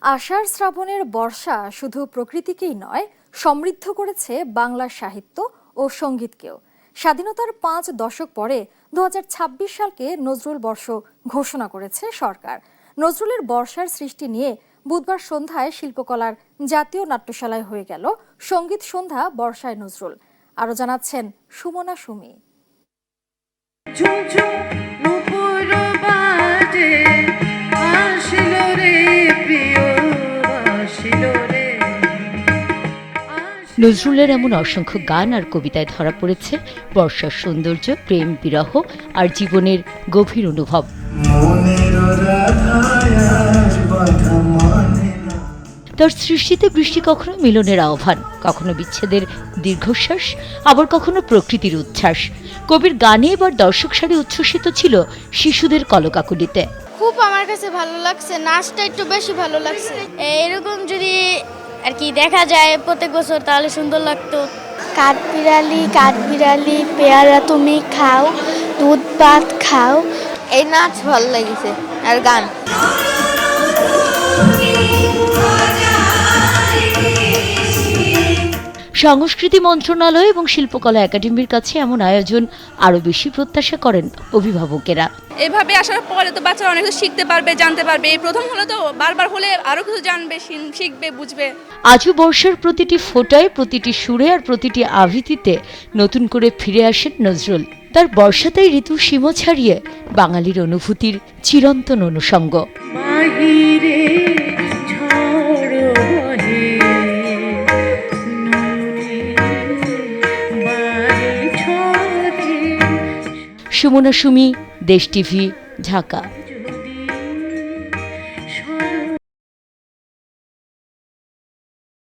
আষাঢ় শ্রাবণের বর্ষা শুধু প্রকৃতিকেই নয়, সমৃদ্ধ করেছে বাংলা সাহিত্য ও সঙ্গীতকেও। স্বাধীনতার 5 দশক পরে 2026 সালকে নজরুল বর্ষ ঘোষণা করেছে সরকার। নজরুলের বর্ষার সৃষ্টি নিয়ে বুধবার সন্ধ্যায় শিল্পকলার জাতীয় নাট্যশালায় হয়ে গেল সঙ্গীত সন্ধ্যা বর্ষায় নজরুল। আরো জানাচ্ছেন সুমনা সুমি। নজরুলের এমন অসংখ্য গান আর কবিতায় ধরা পড়েছে বর্ষার সৌন্দর্য, প্রেম, বিরহ আর জীবনের গভীর অনুভব। তার সৃষ্টিতে বৃষ্টি কখনো মিলনের আহ্বান, কখনো বিচ্ছেদের দীর্ঘশ্বাস, আবার কখনো প্রকৃতির উচ্ছ্বাস। কবির গানে এবার দর্শক সারি উচ্ছ্বসিত ছিল শিশুদের কলকাকলিতে। খুব আমার কাছে ভালো লাগছে, নাচটা একটু বেশি ভালো লাগছে। এরকম যদি আর কি দেখা যায় প্রত্যেক বছর তাহলে সুন্দর লাগতো। কাঠবিড়ালি পেয়ারা তুমি খাও, দুধ ভাত খাও, এই নাচ ভালো লাগিছে আর গান। সংস্কৃতি মন্ত্রণালয় এবং শিল্পকলা একাডেমির কাছে এমন আয়োজন আরো বেশি প্রত্যাশা করেন অভিভাবকেরা। এভাবে আসার পরে তো বাচ্চারা অনেক কিছু শিখতে পারবে, জানতে পারবে। এই প্রথম হলে তো বারবার হলে আরো কিছু জানবে, শিখবে, বুঝবে। আজও বর্ষার প্রতিটি ফোঁটায়, প্রতিটি সুরে আর প্রতিটি আবৃত্তিতে নতুন করে ফিরে আসেন নজরুল। তার বর্ষাতেই ঋতু সীমা ছাড়িয়ে বাঙালির অনুভূতির চিরন্তন অনুষঙ্গ। সুমনা সুমি, দেশ টিভি, ঢাকা।